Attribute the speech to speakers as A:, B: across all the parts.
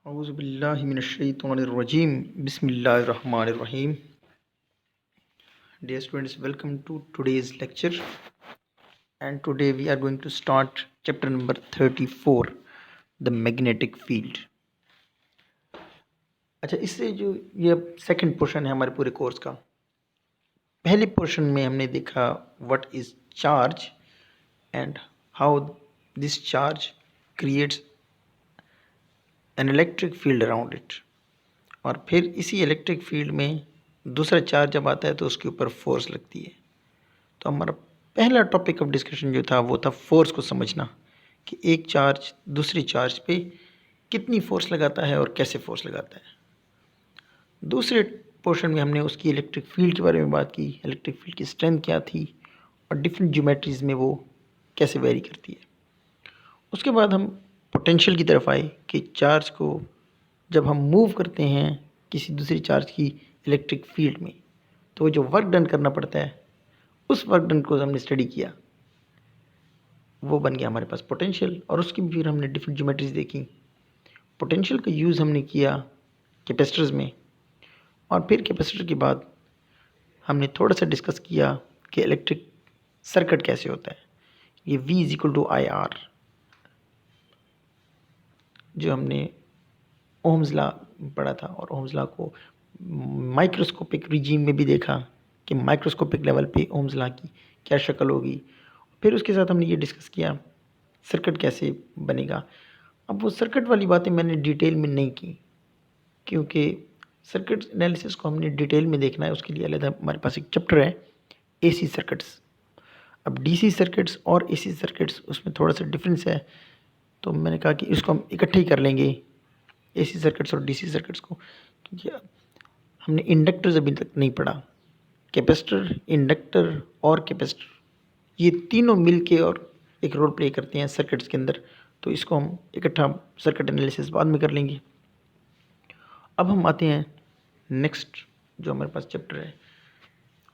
A: Auzubillahiminash-shaytanir-rajim. Bismillahir-rahmanir-rahim. Dear students, welcome to today's lecture. And today we are going to start chapter number 34, the magnetic field. अच्छा, इससे जो ये second portion है हमारे पूरे course का। पहले पोर्शन में हमने देखा what is charge and how this charge creates an electric field around it, और फिर इसी इलेक्ट्रिक फील्ड में दूसरा चार्ज जब आता है तो उसके ऊपर फोर्स लगती है। तो हमारा पहला टॉपिक ऑफ डिस्कशन जो था वो था फोर्स को समझना, कि एक चार्ज दूसरी चार्ज पे कितनी फोर्स लगाता है और कैसे फोर्स लगाता है। दूसरे पोर्शन में हमने उसकी इलेक्ट्रिक फील्ड के बारे में बात की, इलेक्ट्रिक फील्ड की स्ट्रेंथ क्या थी और डिफरेंट ज्योमेट्रीज में वो कैसे वेरी करती है। उसके बाद हम पोटेंशियल की तरफ आए कि चार्ज को जब हम मूव करते हैं किसी दूसरी चार्ज की इलेक्ट्रिक फील्ड में तो वो जो वर्क डन करना पड़ता है उस वर्क डन को हमने स्टडी किया, वो बन गया हमारे पास पोटेंशियल। और उसकी भी फिर हमने डिफरेंट ज्योमेट्रीज देखी। पोटेंशियल का यूज़ हमने किया कैपेसिटर्स में, और फिर कैपेसिटर के बाद हमने थोड़ा सा डिस्कस किया कि इलेक्ट्रिक सर्किट कैसे होता है। ये V=IR जो हमने ओम्स लॉ पढ़ा था, और ओम्स लॉ को माइक्रोस्कोपिक रिजीम में भी देखा कि माइक्रोस्कोपिक लेवल पे ओम्स लॉ की क्या शक्ल होगी। फिर उसके साथ हमने ये डिस्कस किया सर्किट कैसे बनेगा। अब वो सर्किट वाली बातें मैंने डिटेल में नहीं की, क्योंकि सर्किट एनालिसिस को हमने डिटेल में देखना है, उसके लिए अलग हमारे पास एक चैप्टर है एसी सर्किट्स। अब डीसी सर्किट्स और एसी सर्किट्स उसमें थोड़ा सा डिफरेंस है, तो मैंने कहा कि इसको हम इकट्ठे ही कर लेंगे, एसी सर्किट्स और डीसी सर्किट्स को, क्योंकि हमने इंडक्टर्स अभी तक नहीं पढ़ा। कैपेसिटर, इंडक्टर और कैपेसिटर ये तीनों मिलके और एक रोल प्ले करते हैं सर्किट्स के अंदर, तो इसको हम इकट्ठा सर्किट एनालिसिस बाद में कर लेंगे। अब हम आते हैं नेक्स्ट जो हमारे पास चैप्टर है,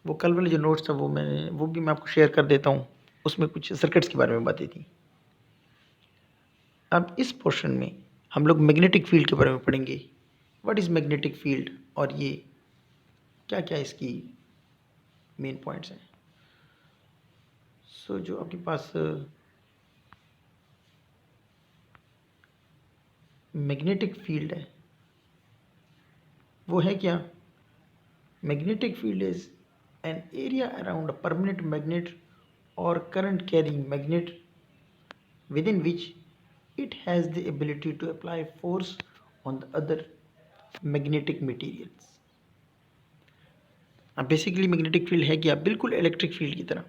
A: वो कल वाले जो नोट्स था वो भी मैं आपको शेयर कर देता हूँ। उसमें कुछ सर्किट्स के बारे में बातें थी। अब इस पोर्शन में हम लोग मैग्नेटिक फील्ड के बारे में पढ़ेंगे। व्हाट इज़ मैग्नेटिक फील्ड और ये क्या क्या इसकी मेन पॉइंट्स हैं। सो जो आपके पास मैग्नेटिक फील्ड है वो है क्या। Magnetic field is an area around a permanent magnet और current carrying magnet within which it has the ability to apply force on the other magnetic materials। अब बेसिकली मैग्नेटिक फील्ड है क्या, बिल्कुल electric field की तरह।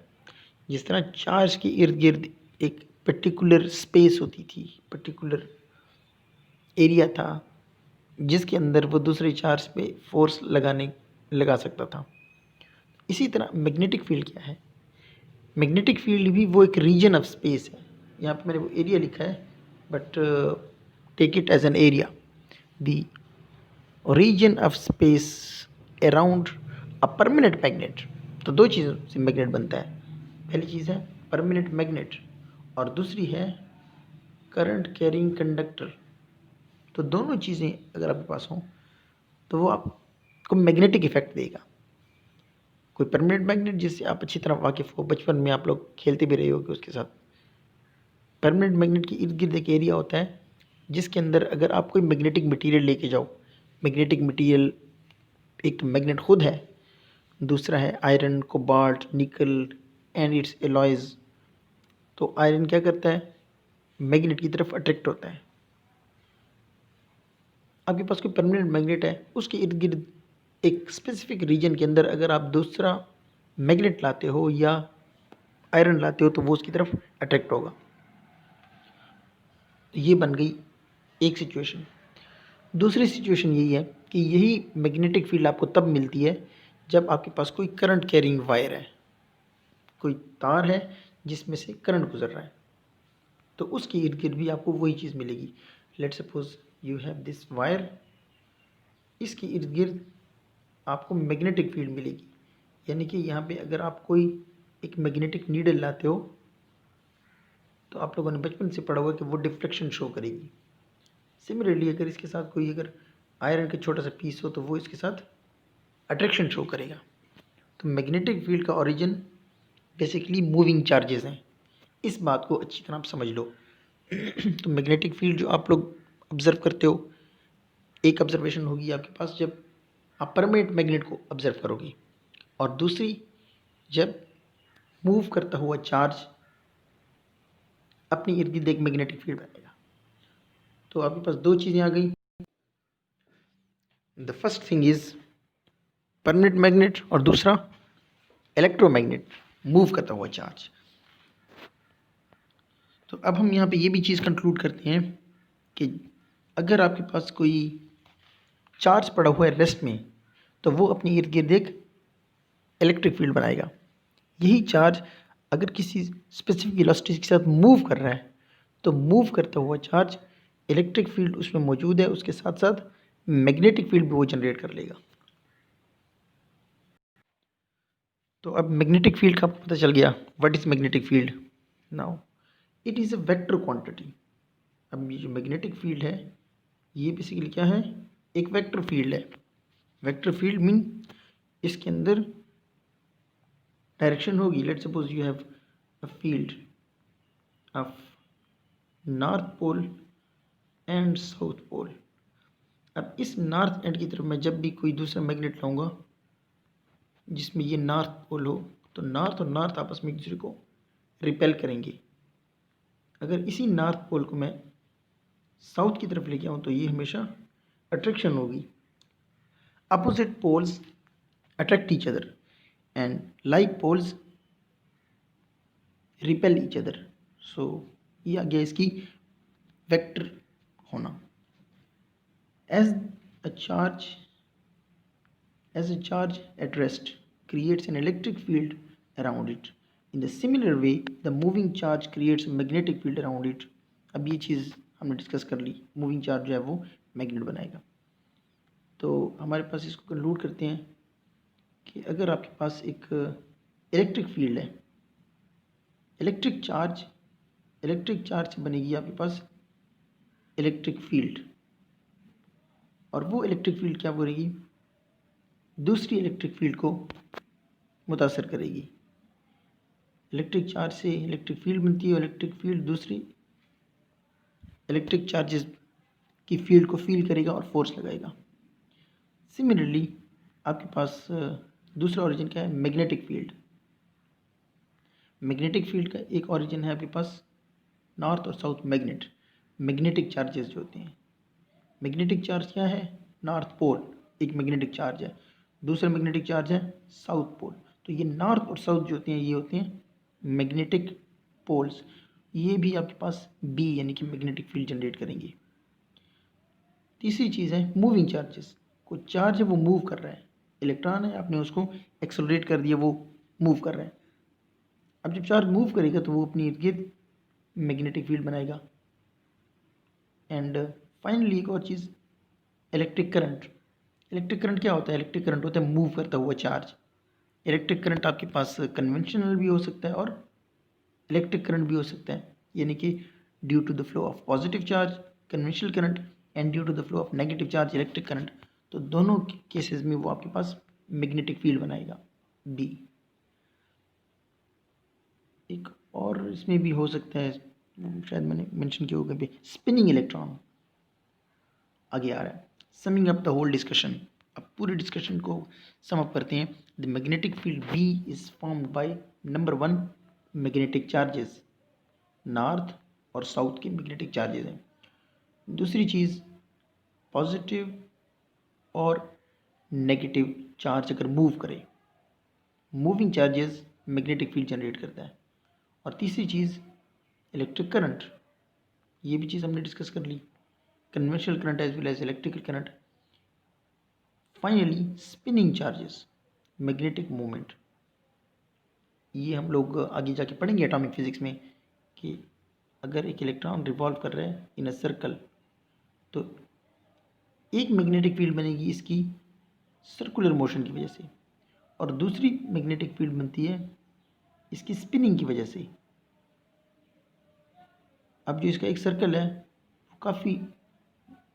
A: जिस तरह charge के इर्द गिर्द एक पर्टिकुलर स्पेस होती थी, पर्टिकुलर एरिया था जिसके अंदर वो दूसरे चार्ज पे फोर्स लगा सकता था, इसी तरह मैग्नेटिक फील्ड क्या है। मैग्नेटिक फील्ड भी वो एक रीजन ऑफ स्पेस है। यहाँ पे मैंने वो एरिया लिखा है, but take it as an area, the region of space around a permanent magnet. तो दो चीज़ों से मैग्नेट बनता है। पहली चीज़ है परमानेंट मैग्नेट और दूसरी है करंट कैरिंग कंडक्टर। तो दोनों चीज़ें अगर आपके पास हों तो वो आपको मैग्नेटिक इफेक्ट देगा। कोई परमानेंट मैग्नेट जिससे आप अच्छी तरह वाकिफ़ हो, बचपन में आप लोग खेलते भी रहे होगे उसके साथ। परमानेंट मैग्नेट के इर्द गिर्द एक एरिया होता है जिसके अंदर अगर आप कोई मैग्नेटिक मटेरियल लेके जाओ, मैग्नेटिक मटेरियल एक तो मैग्नेट खुद है, दूसरा है आयरन, कोबाल्ट, निकल एंड इट्स एलॉयज़। तो आयरन क्या करता है, मैग्नेट की तरफ अट्रैक्ट होता है। आपके पास कोई परमानेंट मैग्नेट है, उसके इर्द गिर्द एक स्पेसिफिक रीजन के अंदर अगर आप दूसरा मैग्नेट लाते हो या आयरन लाते हो तो वो उसकी तरफ अट्रैक्ट होगा। तो ये बन गई एक सिचुएशन। दूसरी सिचुएशन यही है कि यही मैग्नेटिक फील्ड आपको तब मिलती है जब आपके पास कोई करंट कैरिंग वायर है, कोई तार है जिसमें से करंट गुजर रहा है, तो उसके इर्द गिर्द भी आपको वही चीज़ मिलेगी। Late suppose you have this wire, इसके इर्द गिर्द आपको मैग्नेटिक फील्ड मिलेगी। यानी कि यहाँ पे अगर आप कोई एक मैग्नेटिक नीडल लाते हो तो आप लोगों ने बचपन से पढ़ा हुआ कि वो डिफ्लेक्शन शो करेगी। सिमिलरली अगर इसके साथ कोई अगर आयरन का छोटा सा पीस हो तो वो इसके साथ अट्रैक्शन शो करेगा। तो मैग्नेटिक फील्ड का ओरिजिन बेसिकली मूविंग चार्जेस हैं। इस बात को अच्छी तरह आप समझ लो। तो मैग्नेटिक फील्ड जो आप लोग ऑब्जर्व करते हो, एक ऑब्जर्वेशन होगी आपके पास जब आप परमानेंट मैग्नेट को ऑब्जर्व करोगे, और दूसरी जब मूव करता हुआ चार्ज अपनी इर्द गिर्द एक मैग्नेटिक फील्ड बनाएगा। तो आपके पास दो चीज़ें आ गई। The first thing is permanent magnet और दूसरा इलेक्ट्रोमैग्नेट, मूव करता हुआ चार्ज। तो अब हम यहाँ पे ये भी चीज़ कंक्लूड करते हैं कि अगर आपके पास कोई चार्ज पड़ा हुआ है रेस्ट में, तो वो अपनी इर्द गिर्द एक इलेक्ट्रिक फील्ड बनाएगा। यही चार्ज अगर किसी स्पेसिफिक वेलोसिटी के साथ मूव कर रहा है, तो मूव करता हुआ चार्ज इलेक्ट्रिक फील्ड उसमें मौजूद है, उसके साथ साथ मैग्नेटिक फील्ड भी वो जनरेट कर लेगा। तो अब मैग्नेटिक फील्ड का आपको पता चल गया, what is magnetic field. Now it is a vector quantity. अब ये जो मैग्नेटिक फील्ड है ये बेसिकली क्या है, एक वेक्टर फील्ड है। वेक्टर फील्ड मीन इसके अंदर डायरेक्शन होगी। Let suppose you have a field of north pole and south pole. अब इस नॉर्थ एंड की तरफ मैं जब भी कोई दूसरा मैग्नेट लाऊंगा जिसमें ये नॉर्थ पोल हो, तो नॉर्थ और नॉर्थ आपस में एक दूसरे को रिपेल करेंगे। अगर इसी नॉर्थ पोल को मैं साउथ की तरफ लेके आऊँ तो ये हमेशा अट्रैक्शन होगी। Opposite poles attract each other and like poles repel each other. So ये आ गया इसकी वेक्टर होना। As a charge as a charge at rest creates an electric field around it. In the similar way, the moving charge creates a magnetic field around it. अब ये चीज़ हमने discuss कर ली, moving charge जो है वो magnet बनाएगा। तो हमारे पास इसको कंक्लूड करते हैं कि अगर आपके पास एक इलेक्ट्रिक फील्ड है, इलेक्ट्रिक चार्ज से बनेगी आपके पास इलेक्ट्रिक फील्ड, और वो इलेक्ट्रिक फील्ड क्या करेगी, दूसरी इलेक्ट्रिक फील्ड को मुतासर करेगी। इलेक्ट्रिक चार्ज से इलेक्ट्रिक फील्ड बनती है, इलेक्ट्रिक फील्ड दूसरी इलेक्ट्रिक चार्जेस की फील्ड को फील करेगा और फोर्स लगाएगा। सिमिलरली आपके पास दूसरा ओरिजिन क्या है, मैग्नेटिक फील्ड। मैग्नेटिक फील्ड का एक ओरिजिन है आपके पास नॉर्थ और साउथ मैग्नेटिक चार्जेस जो होते हैं। मैग्नेटिक चार्ज क्या है, नॉर्थ पोल एक मैग्नेटिक चार्ज है, दूसरा मैग्नेटिक चार्ज है साउथ पोल। तो ये नॉर्थ और साउथ जो होते हैं ये होते हैं मैग्नेटिक पोल्स। ये भी आपके पास बी यानी कि मैग्नेटिक फील्ड जनरेट करेंगे। तीसरी चीज़ है मूविंग चार्जेस। कोई चार्ज है वो मूव कर रहा है, इलेक्ट्रॉन है आपने उसको एक्सेलरेट कर दिया, वो मूव कर रहा है। अब जब चार्ज मूव करेगा तो वो अपनी इर्द गिर्द मैग्नेटिक फील्ड बनाएगा। एंड फाइनली एक और चीज़, इलेक्ट्रिक करंट। इलेक्ट्रिक करंट क्या होता है, इलेक्ट्रिक करंट होता है मूव करता हुआ चार्ज। इलेक्ट्रिक करंट आपके पास कन्वेंशनल भी हो सकता है और इलेक्ट्रिक करंट भी हो सकता है, यानी कि due to the flow of positive charge conventional current and due to the flow of negative charge electric current. तो दोनों केसेस में वो आपके पास मैग्नेटिक फील्ड बनाएगा बी। एक और इसमें भी हो सकता है, शायद मैंने मेंशन किया होगा भी, स्पिनिंग इलेक्ट्रॉन आगे आ रहा है। Summing up the whole discussion, अब पूरे डिस्कशन को सम अप करते हैं। The magnetic field B is formed by number 1 magnetic charges, north और साउथ के मैग्नेटिक चार्जेस हैं। दूसरी चीज़, पॉजिटिव और नेगेटिव चार्ज अगर मूव करे, moving charges magnetic field generate करता है। और तीसरी चीज़ इलेक्ट्रिक करंट, ये भी चीज़ हमने डिस्कस कर ली, conventional current as well as electrical current. Finally spinning charges, magnetic movement. ये हम लोग आगे जाके पढ़ेंगे एटॉमिक फिजिक्स में कि अगर एक इलेक्ट्रॉन रिवॉल्व कर रहा है इन अ सर्कल तो एक मैग्नेटिक फील्ड बनेगी इसकी सर्कुलर मोशन की वजह से, और दूसरी मैग्नेटिक फील्ड बनती है इसकी स्पिनिंग की वजह से। अब जो इसका एक सर्कल है वो काफ़ी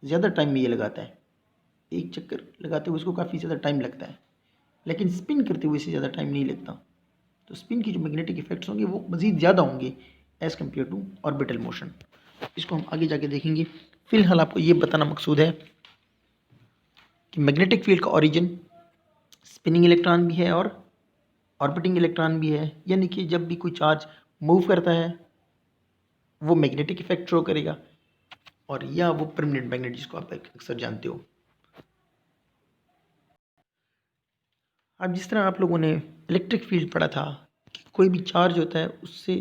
A: ज़्यादा टाइम में ये लगाता है, एक चक्कर लगाते हुए उसको काफ़ी ज़्यादा टाइम लगता है, लेकिन स्पिन करते हुए इससे ज़्यादा टाइम नहीं लगता। तो स्पिन की जो मैग्नेटिक इफेक्ट्स होंगे वो मज़ीद ज़्यादा होंगे as compare to orbital motion. इसको हम आगे जाके देखेंगे। फिलहाल आपको ये बताना मकसूद है कि मैग्नेटिक फील्ड का ओरिजिन स्पिनिंग इलेक्ट्रॉन भी है और ऑर्बिटिंग इलेक्ट्रॉन भी है, यानी कि जब भी कोई चार्ज मूव करता है वो मैग्नेटिक इफेक्ट शो करेगा, और या वो परमानेंट मैग्नेट जिसको आप अक्सर जानते हो। अब जिस तरह आप लोगों ने इलेक्ट्रिक फील्ड पढ़ा था कि कोई भी चार्ज होता है उससे,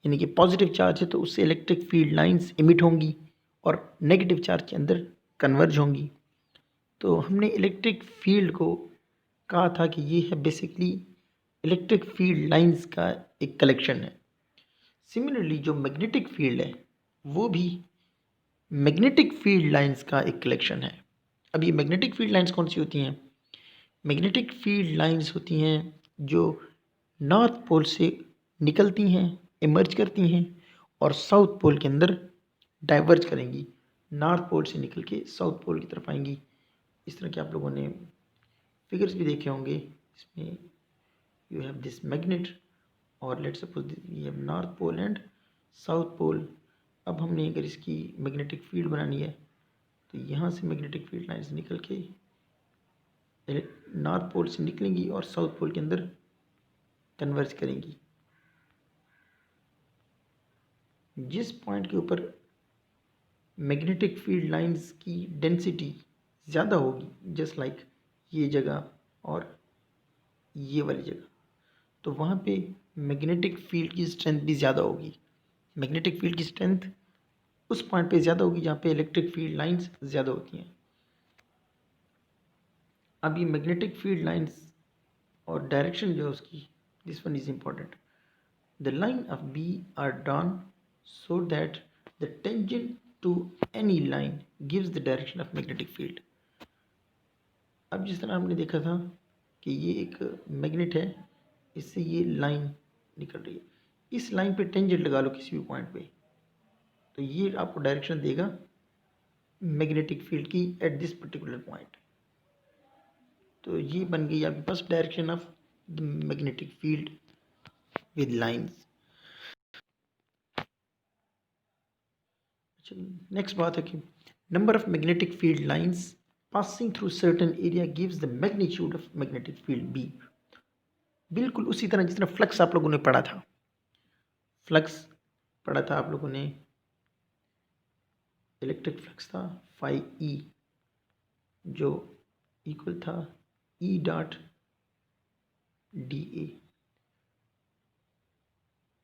A: यानी कि पॉजिटिव चार्ज है तो उससे इलेक्ट्रिक फील्ड लाइंस इमिट होंगी और नेगेटिव चार्ज के अंदर कन्वर्ज होंगी। तो हमने इलेक्ट्रिक फील्ड को कहा था कि ये है बेसिकली इलेक्ट्रिक फील्ड लाइंस का एक कलेक्शन है। सिमिलरली जो मैग्नेटिक फील्ड है वो भी मैग्नेटिक फील्ड लाइंस का एक कलेक्शन है। अब ये मैग्नेटिक फील्ड लाइंस कौन सी होती हैं? मैग्नेटिक फील्ड लाइंस होती हैं जो नॉर्थ पोल से निकलती हैं, इमर्ज करती हैं और साउथ पोल के अंदर डाइवर्ज करेंगी, नॉर्थ पोल से निकल के साउथ पोल की तरफ आएंगी। इस तरह के आप लोगों ने फिगर्स भी देखे होंगे। इसमें यू हैव दिस मैग्नेट और लेट्स सपोज ये have north pole and south pole. अब हमने अगर इसकी मैग्नेटिक फील्ड बनानी है तो यहाँ से मैग्नेटिक फील्ड लाइन्स निकल के नॉर्थ पोल से निकलेंगी और साउथ पोल के अंदर कन्वर्ज करेंगी। जिस पॉइंट के ऊपर मैग्नेटिक फील्ड लाइंस की डेंसिटी ज़्यादा होगी, जस्ट लाइक ये जगह और ये वाली जगह, तो वहाँ पे मैग्नेटिक फील्ड की स्ट्रेंथ भी ज़्यादा होगी। मैग्नेटिक फील्ड की स्ट्रेंथ उस पॉइंट पे ज़्यादा होगी जहाँ पे इलेक्ट्रिक फील्ड लाइंस ज़्यादा होती हैं। अब ये मैग्नेटिक फील्ड लाइंस और डायरेक्शन जो है उसकी, this one is important. The line of B are drawn so that the tangent to any line gives the direction of magnetic field. अब जिस तरह हमने देखा था कि ये एक मैग्नेट है, इससे ये लाइन निकल रही है, इस लाइन पे टेंजेंट लगा लो किसी भी पॉइंट पे, तो ये आपको डायरेक्शन देगा मैग्नेटिक फील्ड की एट दिस पर्टिकुलर पॉइंट। तो ये बन गई आपके पास direction of the magnetic field with lines. Next बात है कि number of magnetic field lines passing through certain area gives the magnitude of magnetic field B. बिल्कुल उसी तरह जिस तरह फ्लक्स आप लोगों ने पढ़ा था, फ्लक्स पढ़ा था आप लोगों ने, इलेक्ट्रिक फ्लक्स था फाई ई जो इक्वल था E dot D A.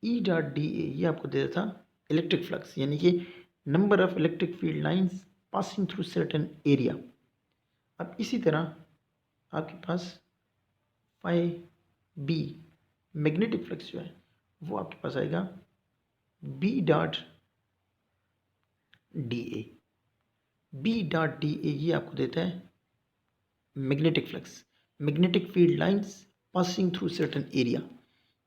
A: E dot D A ये आपको दे देता था इलेक्ट्रिक फ्लक्स, यानी कि number of electric field lines passing through certain area. अब इसी तरह आपके पास फाई बी मैग्नेटिक फ्लक्स जो है वो आपके पास आएगा B dot D A. B dot D A ये आपको देता है magnetic flux, magnetic field lines passing through certain area.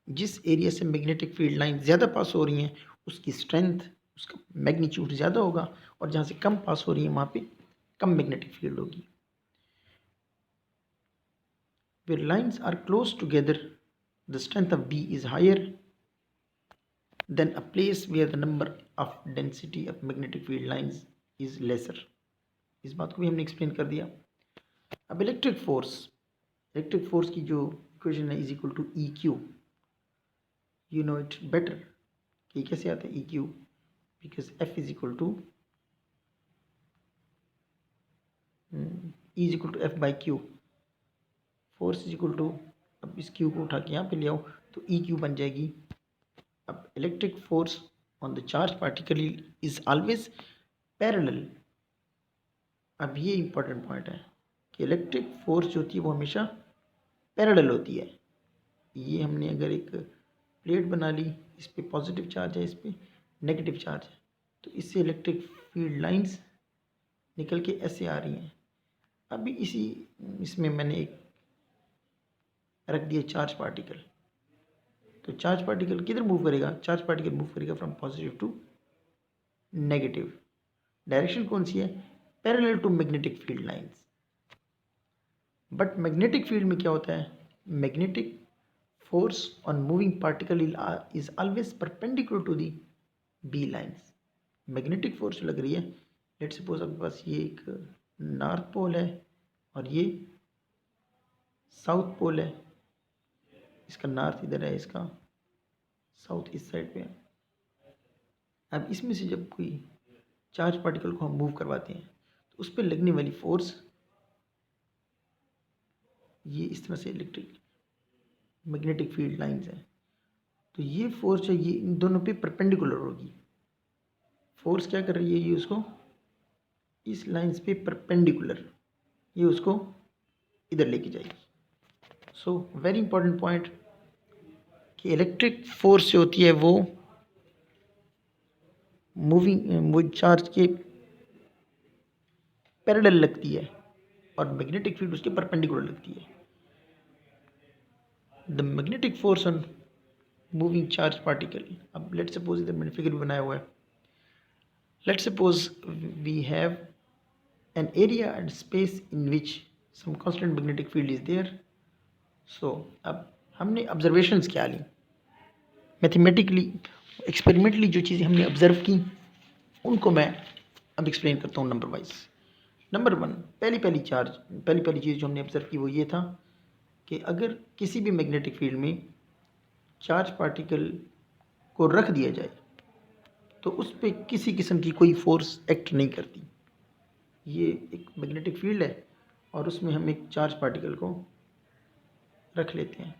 A: जिस एरिया से मैग्नेटिक फील्ड लाइन ज़्यादा पास हो रही हैं उसकी स्ट्रेंथ, उसका मैग्नीट्यूड ज़्यादा होगा, और जहाँ से कम पास हो रही है वहाँ पे कम मैग्नेटिक फील्ड होगी। Where lines are close together, the strength of B is higher than a place where the number of density of magnetic field lines is lesser. इस बात को भी हमने एक्सप्लेन कर दिया। अब इलेक्ट्रिक फोर्स की जो इक्वेशन है is equal to E Q. You know it better कि कैसे आता है E Q, because F is equal to E is equal to F by Q. Force is equal to, अब इस क्यू को उठा के यहाँ पे ले आओ तो ई क्यू बन जाएगी। अब electric force on the charge particle is always parallel. अब ये इंपॉर्टेंट पॉइंट है कि इलेक्ट्रिक फोर्स जो होती है वो हमेशा पैरेलल होती है। ये हमने अगर एक प्लेट बना ली, इस पर पॉजिटिव चार्ज है, इस पर नेगेटिव चार्ज है, तो इससे इलेक्ट्रिक फील्ड लाइंस निकल के ऐसे आ रही हैं। अभी इसमें मैंने एक रख दिया चार्ज पार्टिकल, तो चार्ज पार्टिकल किधर मूव करेगा? चार्ज पार्टिकल मूव करेगा from positive to negative. Direction कौन सी है? Parallel to magnetic field lines. But magnetic field में क्या होता है, magnetic force on moving particle is always perpendicular to the B lines. Magnetic force लग रही है, लेट्स सपोज आपके पास ये एक नॉर्थ पोल है और ये साउथ पोल है, इसका नॉर्थ इधर है, इसका साउथ इस साइड पे है। अब इसमें से जब कोई चार्ज पार्टिकल को हम मूव करवाते हैं तो उस पर लगने वाली फोर्स ये इस तरह से इलेक्ट्रिक मैग्नेटिक फील्ड लाइंस हैं, तो ये फोर्स है ये इन दोनों पे परपेंडिकुलर होगी। फोर्स क्या कर रही है, ये उसको इस लाइंस पे परपेंडिकुलर, ये उसको इधर लेके जाएगी। सो वेरी इंपॉर्टेंट पॉइंट कि इलेक्ट्रिक फोर्स जो होती है वो मूविंग चार्ज के पैरेलल लगती है और मैग्नेटिक फील्ड उसके परपेंडिकुलर लगती है। The magnetic force on moving charge particle, अब लेट्स सपोज इधर मैंने फिगर भी बनाया हुआ है, let's suppose we have an area and space in which some constant magnetic field is there. So अब हमने ऑब्जर्वेशंस क्या ली, मैथमेटिकली एक्सपेरिमेंटली जो चीज़ें हमने ऑब्जर्व की उनको मैं अब एक्सप्लेन करता हूँ नंबर वाइज। नंबर वन, पहली चीज़ जो हमने ऑब्जर्व की वो ये था कि अगर किसी भी मैग्नेटिक फील्ड में चार्ज पार्टिकल को रख दिया जाए तो उस पर किसी किस्म की कोई फोर्स एक्ट नहीं करती। ये एक मैग्नेटिक फील्ड है और उसमें हम एक चार्ज पार्टिकल को रख लेते हैं,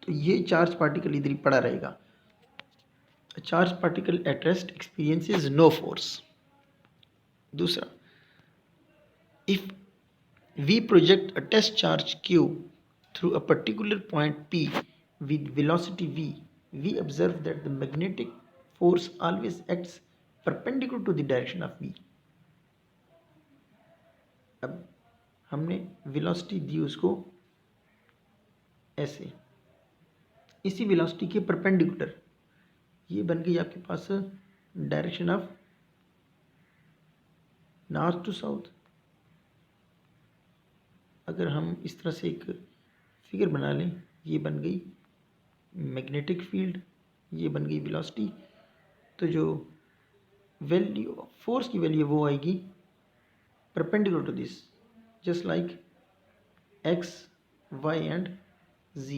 A: तो ये चार्ज पार्टिकल इधर ही पड़ा रहेगा। Charge particle at rest experiences no force. दूसरा, if we project a test charge q through a particular point p with velocity v, we observe that the magnetic force always acts perpendicular to the direction of v. अब हमने velocity दी उसको ऐसे, इसी velocity के perpendicular ये बन गई आपके पास direction of north to south. अगर हम इस तरह से एक फिगर बना लें, ये बन गई मैग्नेटिक फील्ड, ये बन गई वेलोसिटी, तो जो वैल्यू फोर्स की वैल्यू वो आएगी perpendicular to this, just like x, y and z,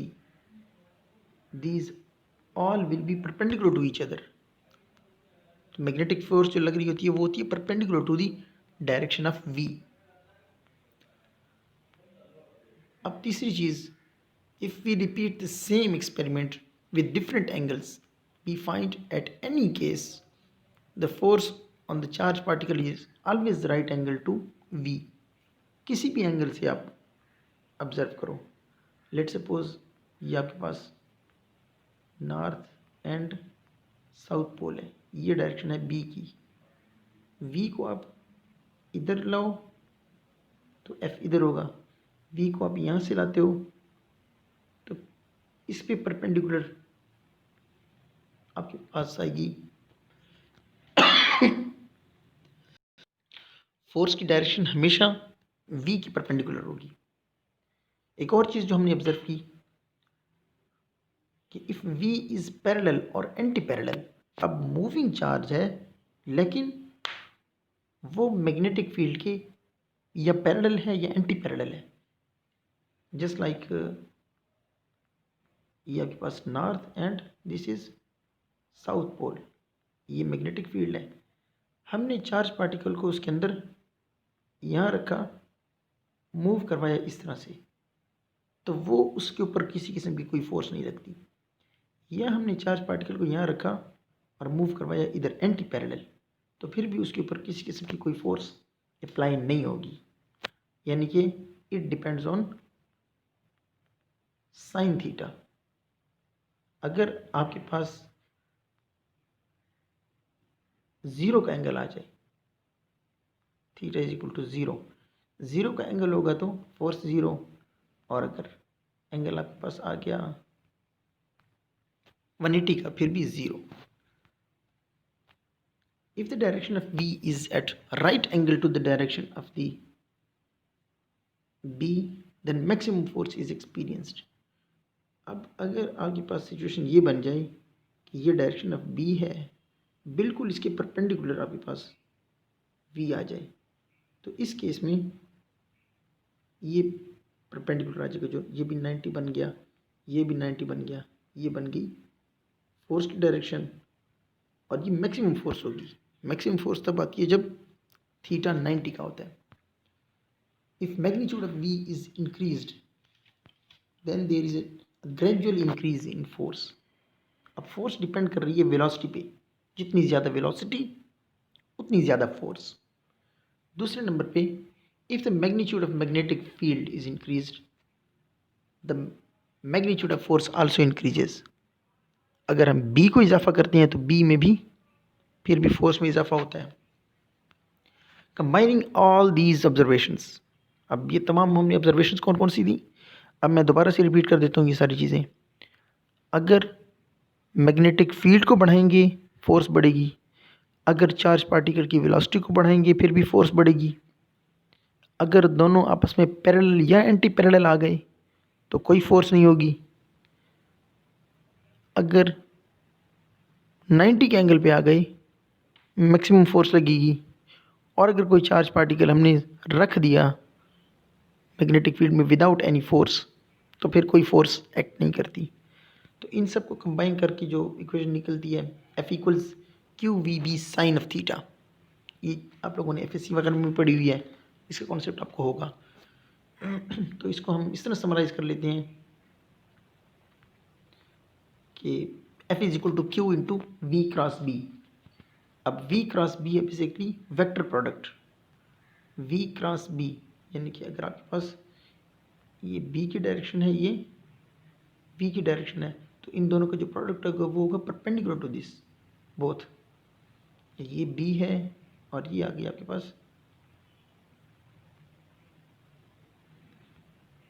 A: these all will be perpendicular to each other. तो मैग्नेटिक फोर्स जो लग रही होती है वो होती है perpendicular to the direction of v. अब तीसरी चीज़, if we repeat the same experiment with different angles, we find at any case the force on the charged particle is always the right angle to v. किसी भी angle से आप observe करो, let suppose ये आपके पास north and south पोल है, ये डायरेक्शन है बी की, वी को आप इधर लाओ तो एफ इधर होगा, वी को आप यहाँ से लाते हो तो इस पे परपेंडिकुलर आपके पास आएगी फोर्स की डायरेक्शन हमेशा वी की परपेंडिकुलर होगी। एक और चीज़ जो हमने ऑब्जर्व की कि इफ़ वी इज़ पैरेलल और एंटी पैरेलल, अब मूविंग चार्ज है लेकिन वो मैग्नेटिक फील्ड के या पैरेलल है या एंटी पैरेलल है। जस्ट लाइक ये आपके पास north and this is south pole, ये मैग्नेटिक फील्ड है, हमने चार्ज पार्टिकल को उसके अंदर यहाँ रखा, मूव करवाया इस तरह से, तो वो उसके ऊपर किसी किस्म की कोई फोर्स नहीं लगती। या हमने चार्ज पार्टिकल को यहाँ रखा और मूव करवाया इधर एंटी पैरेलल, तो फिर भी उसके ऊपर किसी किस्म की कोई फोर्स अप्लाई नहीं होगी। यानी कि it depends on sine theta. अगर आपके पास ज़ीरो का एंगल आ जाए, theta is equal to zero का एंगल होगा तो फोर्स ज़ीरो, और अगर एंगल आपके पास आ गया 180 का फिर भी zero. if the direction of V is at right angle to the direction of the B, then maximum force is experienced. अब अगर आपके पास सिचुएशन ये बन जाए कि ये डायरेक्शन ऑफ बी है, बिल्कुल इसके परपेंडिकुलर आपके पास वी आ जाए, तो इस केस में ये परपेंडिकुलर आ जाएगा, जो ये भी 90 बन गया, ये भी 90 बन गया, ये बन गई फोर्स की डायरेक्शन, और ये मैक्सिमम फोर्स होगी। मैक्सिमम फोर्स तब आती है जब थीटा 90 का होता है। If magnitude of V is increased then there is a gradual increase in force. अब फोर्स डिपेंड कर रही है वेलोसिटी पे, जितनी ज़्यादा वेलोसिटी उतनी ज़्यादा फोर्स। दूसरे नंबर पे, if the magnitude of magnetic field is increased the magnitude of force also increases. अगर हम बी को इजाफा करते हैं तो बी में भी फिर भी फोर्स में इजाफा होता है। कंबाइनिंग ऑल दीज ऑब्जर्वेशंस, अब ये तमाम हमने ऑब्जर्वेशंस कौन कौन सी दी, अब मैं दोबारा से रिपीट कर देता हूँ ये सारी चीज़ें। अगर मैग्नेटिक फील्ड को बढ़ाएंगे फोर्स बढ़ेगी, अगर चार्ज पार्टिकल की वेलोसिटी को बढ़ाएंगे फिर भी फोर्स बढ़ेगी, अगर दोनों आपस में पैरेलल या एंटी पैरेलल आ गए तो कोई फोर्स नहीं होगी, अगर 90 के एंगल पे आ गए मैक्सिमम फोर्स लगेगी, और अगर कोई चार्ज पार्टिकल हमने रख दिया मैग्नेटिक फील्ड में विदाउट एनी फोर्स तो फिर कोई फोर्स एक्ट नहीं करती। तो इन सब को कंबाइन करके जो इक्वेशन निकलती है F equals Q V B sine of theta, ये आप लोगों ने FSC वगैरह में पढ़ी हुई है, इसका कॉन्सेप्ट आपको होगा। तो इसको हम इस तरह समराइज कर लेते हैं कि F is equal to Q into V cross B. अब V क्रॉस बी है basically vector product, V cross B, यानी कि अगर आपके पास ये B की डायरेक्शन है, ये V की डायरेक्शन है, तो इन दोनों का जो प्रोडक्ट होगा वो होगा परपेंडिकुलर टू दिस बोथ। ये B है और ये आ गया आपके पास,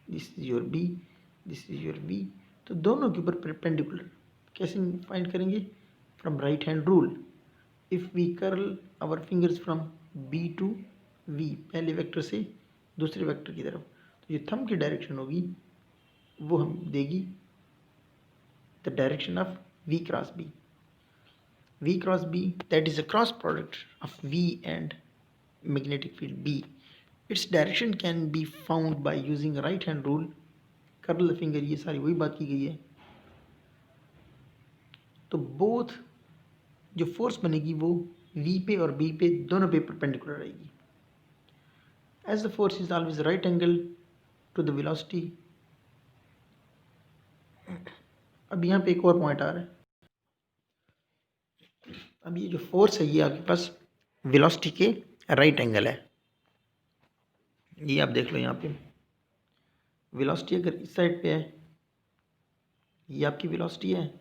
A: this is your B, this is your B, तो दोनों के ऊपर परपेंडिकुलर कैसे फाइंड करेंगे? From right hand rule, if we curl our fingers from B to V, पहले वेक्टर से दूसरे वेक्टर की तरफ, तो ये थंब की डायरेक्शन होगी वो हम देगी the direction of V cross B। V cross B, that is a cross product of V and magnetic field B. Its direction can be found by using right hand rule, curl the finger, ये सारी वही बात की गई है। तो both जो force बनेगी वो V पे और B पे दोनों पे परपेंडिकुलर रहेगी। As the force is always right angle to the velocity, अब यहाँ पे एक और पॉइंट आ रहा है। अब ये जो फोर्स है ये आपके पास वेलोसिटी के राइट एंगल है, ये आप देख लो यहाँ पे वेलोसिटी अगर इस साइड पे है, ये आपकी वेलोसिटी है,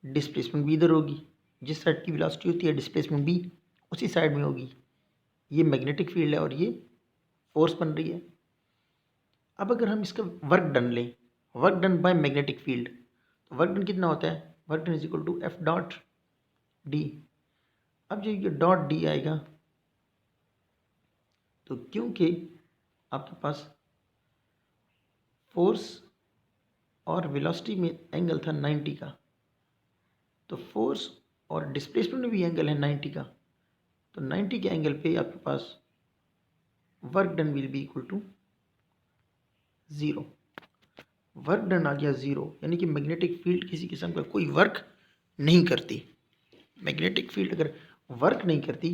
A: डिस्प्लेसमेंट भी इधर होगी, जिस साइड की वेलोसिटी होती है डिस्प्लेसमेंट भी उसी साइड में होगी। ये मैग्नेटिक फील्ड है और ये फोर्स बन रही है। अब अगर हम इसका वर्क डन लें, work done by magnetic field, तो वर्क डन कितना होता है? Work done is equal to F dot D. अब जो ये डॉट डी आएगा, तो क्योंकि आपके पास फोर्स और वेलोसिटी में एंगल था 90 का, तो फोर्स और डिस्प्लेसमेंट में भी एंगल है 90 का, तो 90 के एंगल पे आपके पास work done will be equal to 0। Work done आ गया 0, यानी कि मैग्नेटिक फील्ड किसी किस्म का कोई वर्क नहीं करती। मैग्नेटिक फील्ड अगर वर्क नहीं करती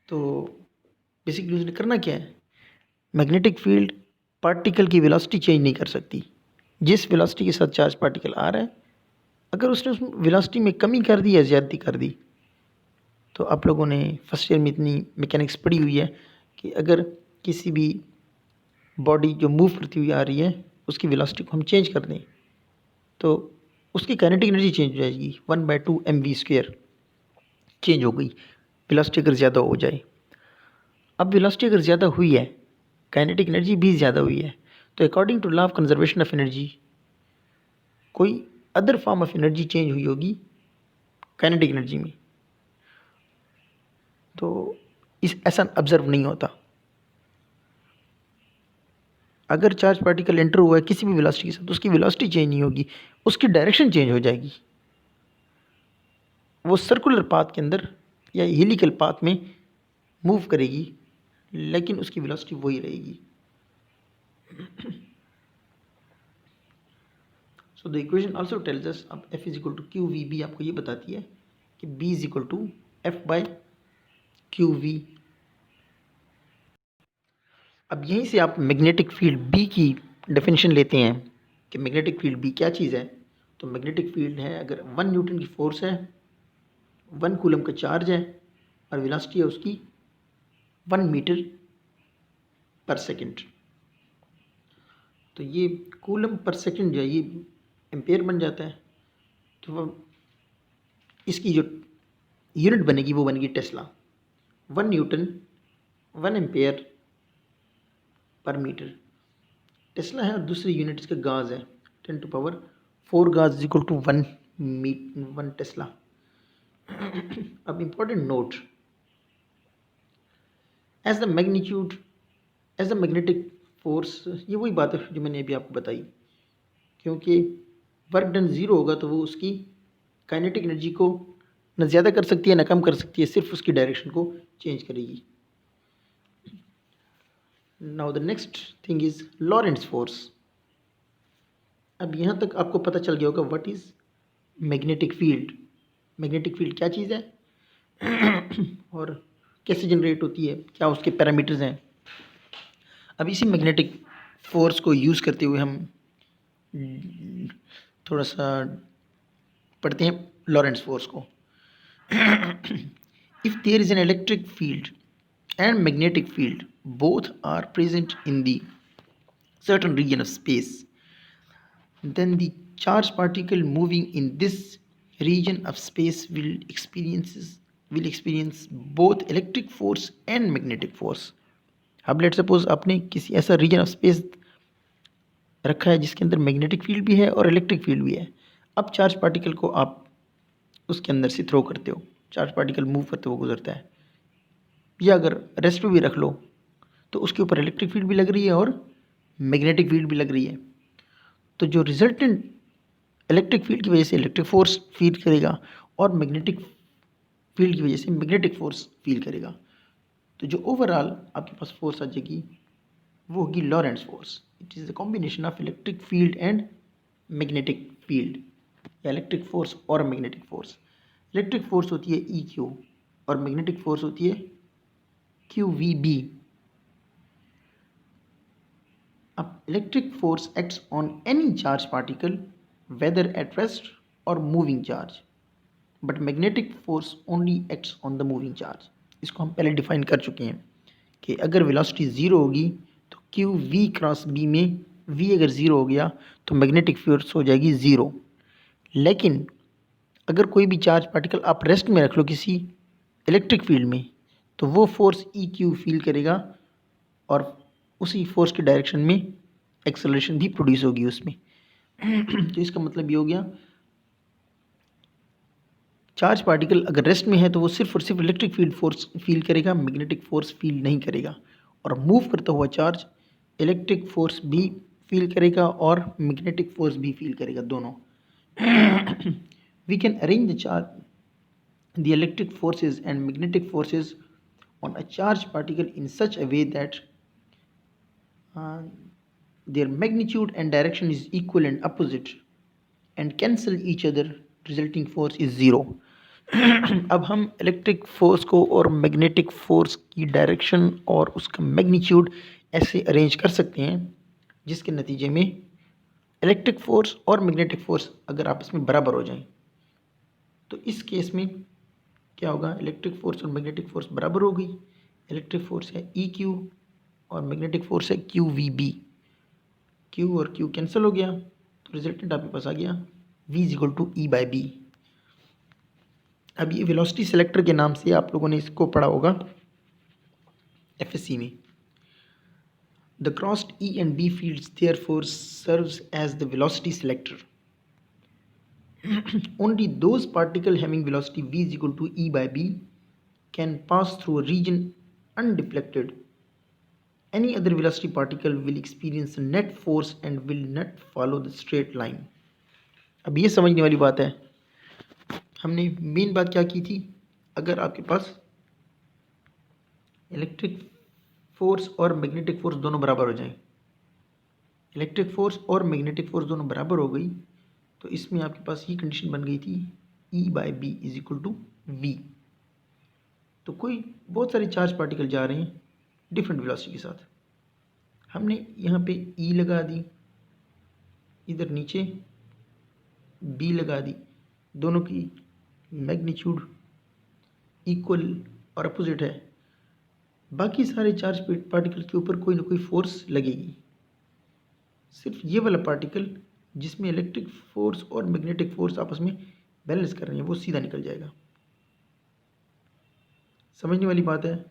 A: तो बेसिकली उसने करना क्या है? मैग्नेटिक फील्ड पार्टिकल की वेलोसिटी चेंज नहीं कर सकती। जिस वेलोसिटी के साथ चार्ज पार्टिकल आ रहा है, अगर उसने उस वेलोसिटी में कमी कर दी या ज़्यादती कर दी, तो आप लोगों ने फर्स्ट ईयर में इतनी मैकेनिक्स पढ़ी हुई है कि अगर किसी भी बॉडी जो मूव करती हुई आ रही है उसकी वेलोसिटी को हम चेंज कर दें तो उसकी काइनेटिक एनर्जी चेंज हो जाएगी, 1/2 mv² चेंज हो गई वेलोसिटी अगर ज़्यादा हो जाए। अब वेलोसिटी अगर ज़्यादा हुई है, काइनेटिक एनर्जी भी ज़्यादा हुई है, तो according to law of conservation of energy कोई other form of energy change हुई होगी काइनेटिक एनर्जी में। तो इस ऐसा ऑब्जर्व नहीं होता। अगर चार्ज पार्टिकल एंटर हुआ है किसी भी वेलोसिटी के साथ तो उसकी वेलोसिटी चेंज नहीं होगी, उसकी डायरेक्शन चेंज हो जाएगी। वो सर्कुलर पाथ के अंदर या हेलिकल पाथ में मूव करेगी, लेकिन उसकी वेलोसिटी वही रहेगी। So the equation also tells us, अब F is equal to Q V B आपको ये बताती है कि B is equal to F by Q V. अब यहीं से आप मैग्नेटिक फील्ड बी की डेफिनेशन लेते हैं कि मैग्नेटिक फील्ड बी क्या चीज़ है। तो मैग्नेटिक फील्ड है, अगर 1 न्यूटन की फोर्स है, 1 कूलम का चार्ज है और वेलोसिटी है उसकी 1 मीटर पर सेकंड, तो ये कूलम पर सेकंड जो है ये एम्पेयर बन जाता है। तो वो इसकी जो यूनिट बनेगी वो बनेगी टेस्ला। 1 न्यूटन 1 एम्पेयर पर मीटर टेस्ला है, और दूसरी यूनिट इसका गाज है 10⁴ gauss is equal to 1 tesla. अब important note, as the magnitude as the magnetic force, ये वही बात है जो मैंने अभी आपको बताई, क्योंकि वर्क डन ज़ीरो होगा तो वो उसकी काइनेटिक एनर्जी को न ज़्यादा कर सकती है न कम कर सकती है, सिर्फ उसकी डायरेक्शन को चेंज करेगी। Now the next thing is Lorentz force. अब यहाँ तक आपको पता चल गया होगा what is magnetic field, magnetic field क्या चीज़ है और कैसे जनरेट होती है, क्या उसके पैरामीटर्स हैं। अब इसी मैग्नेटिक फोर्स को यूज़ करते हुए हम थोड़ा सा पढ़ते हैं लॉरेंट्ज फोर्स को। If there is an electric field and magnetic field, both are present in the certain region of space, then the charged particle moving in this region of space will experience both electric force and magnetic force. अब let suppose आपने किसी ऐसा reason of space रखा है जिसके अंदर magnetic field भी है और इलेक्ट्रिक फील्ड भी है। अब चार्ज पार्टिकल को आप उसके अंदर से थ्रो करते हो, चार्ज पार्टिकल मूव करते हुए गुजरता है, या अगर रेस्ट पे भी रख लो तो उसके ऊपर इलेक्ट्रिक फील्ड भी लग रही है और मैग्नेटिक फील्ड भी लग रही है। तो जो रिजल्टेंट इलेक्ट्रिक फील्ड की वजह से इलेक्ट्रिक फोर्स फील करेगा और मैग्नेटिक फील्ड की वजह से मैग्नेटिक फोर्स फील करेगा। तो जो ओवरऑल आपके पास फोर्स आ जाएगी वो होगी Lorentz force. It is the combination of electric field and magnetic field, या इलेक्ट्रिक फोर्स और मैग्नेटिक फोर्स। इलेक्ट्रिक फोर्स होती है ई क्यू और मैग्नेटिक फोर्स होती है QVB. Electric force acts on any charged particle, whether at rest or moving charge, but magnetic force only acts on the moving charge. इसको हम पहले define कर चुके हैं कि अगर वेलोसिटी ज़ीरो होगी तो QV क्रॉस B में V अगर ज़ीरो हो गया तो मैग्नेटिक फोर्स हो जाएगी ज़ीरो। लेकिन अगर कोई भी चार्ज पार्टिकल आप रेस्ट में रख लो किसी इलेक्ट्रिक फील्ड में तो वो फोर्स ई क्यू फील करेगा और उसी फोर्स के डायरेक्शन में एक्सेलरेशन भी प्रोड्यूस होगी उसमें। तो इसका मतलब ये हो गया चार्ज पार्टिकल अगर रेस्ट में है तो वो सिर्फ और सिर्फ इलेक्ट्रिक फील्ड फोर्स फील करेगा, मैग्नेटिक फोर्स फील नहीं करेगा। और मूव करता हुआ चार्ज इलेक्ट्रिक फोर्स भी फील करेगा और मैग्नेटिक फोर्स भी फील करेगा, दोनों। We can arrange the charge the electric forces and magnetic forces on a charged particle in such a way that their magnitude and direction is equal and opposite and cancel each other, resulting force is zero. अब हम electric force को और magnetic force की direction और उसका magnitude ऐसे arrange कर सकते हैं जिसके नतीजे में इलेक्ट्रिक फोर्स और मैग्नेटिक फोर्स अगर आपस में बराबर हो जाएं तो इस केस में क्या होगा, इलेक्ट्रिक फोर्स और मैग्नेटिक फोर्स बराबर हो गई। इलेक्ट्रिक फोर्स है ई क्यू और मैग्नेटिक फोर्स है क्यू वी बी। क्यू और क्यू कैंसिल हो गया तो रिजल्टेंट आपके पास आ गया v is equal to E by B. अब ये वेलोसिटी सेलेक्टर के नाम से आप लोगों ने इसको पढ़ा होगा एफएससी में। The crossed E and B fields therefore serves as the velocity selector. Only those particle having velocity v is equal to e by b can pass through a region undeflected. Any other velocity particle will experience a net force and will not follow the straight line. अब ये समझने वाली बात है, हमने main बात क्या की थी, अगर आपके पास इलेक्ट्रिक फोर्स और मैग्नेटिक फोर्स दोनों बराबर हो जाएं, इलेक्ट्रिक फोर्स और मैग्नेटिक फोर्स दोनों बराबर हो गई, तो इसमें आपके पास ये कंडीशन बन गई थी E/B is equal to V। तो कोई बहुत सारे चार्ज पार्टिकल जा रहे हैं डिफरेंट वेलोसिटी के साथ, हमने यहाँ पे E लगा दी, इधर नीचे B लगा दी, दोनों की मैग्नीट्यूड इक्वल और अपोजिट है, बाकी सारे चार्ज पार्टिकल के ऊपर कोई ना कोई फोर्स लगेगी। सिर्फ ये वाला पार्टिकल जिसमें इलेक्ट्रिक फोर्स और मैग्नेटिक फोर्स आपस में बैलेंस कर रही हैं वो सीधा निकल जाएगा। समझने वाली बात है,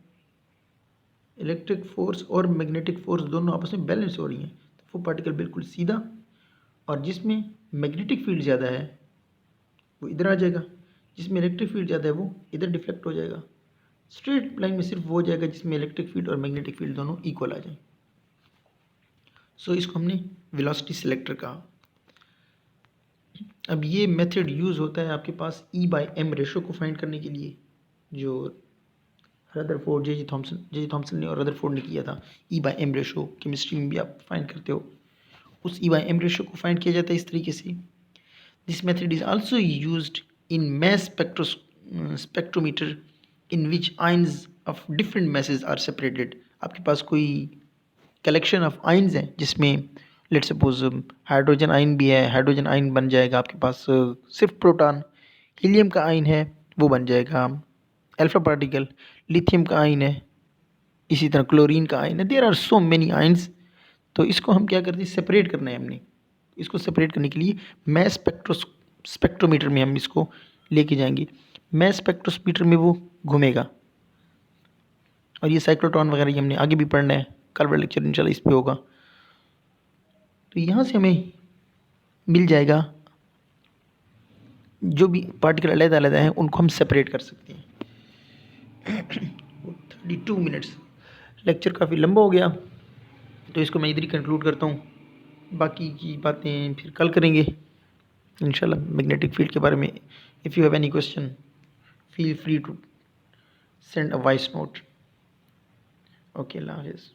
A: इलेक्ट्रिक फोर्स और मैग्नेटिक फोर्स दोनों आपस में बैलेंस हो रही हैं तो वो पार्टिकल बिल्कुल सीधा, और जिसमें मैग्नेटिक फील्ड ज़्यादा है वो इधर आ जाएगा, जिसमें इलेक्ट्रिक फील्ड ज़्यादा है वो इधर डिफ्लेक्ट हो जाएगा। स्ट्रेट लाइन में सिर्फ वो हो जाएगा जिसमें इलेक्ट्रिक फील्ड और मैग्नेटिक फील्ड दोनों इक्वल आ जाएं। सो इसको हमने वेलोसिटी सिलेक्टर कहा। अब ये मेथड यूज़ होता है आपके पास E/M रेशो को फाइंड करने के लिए, जो रदरफोर्ड जे जी थॉमसन ने और रदरफोर्ड ने किया था। E/M रेशो केमिस्ट्री में भी आप फाइंड करते हो, उस E/M रेशो को फाइंड किया जाता है इस तरीके से। This method is also used in mass spectrometer in which ions of different masses are separated. आपके पास कोई कलेक्शन ऑफ आइंस हैं जिसमें लेट सपोज हाइड्रोजन आइन भी है, हाइड्रोजन आइन बन जाएगा आपके पास सिर्फ प्रोटॉन, हीलियम का आइन है वो बन जाएगा अल्फा पार्टिकल, लिथियम का आइन है, इसी तरह क्लोरीन का आइन है, there are so many ions. तो इसको हम क्या करते हैं, सेपरेट करना है हमने। इसको सेपरेट करने के लिए मैस स्पेक्ट्रोमीटर में हम इसको लेके जाएंगे, मैस स्पेक्ट्रोमीटर में वो घूमेगा, और ये साइक्लोट्रॉन वगैरह ये हमने आगे भी पढ़ना है, कल वाला लेक्चर इंशाल्लाह इस पे होगा। तो यहाँ से हमें मिल जाएगा जो भी पार्टिकल अलग अलग हैं उनको हम सेपरेट कर सकते हैं। 32 मिनट्स, लेक्चर काफ़ी लंबा हो गया तो इसको मैं इधर ही कंक्लूड करता हूँ, बाकी की बातें फिर कल करेंगे इंशाल्लाह मैग्नेटिक फील्ड के बारे में। If you have any question feel free to send a voice note. Okay, अल्लाह हाफ़िज़।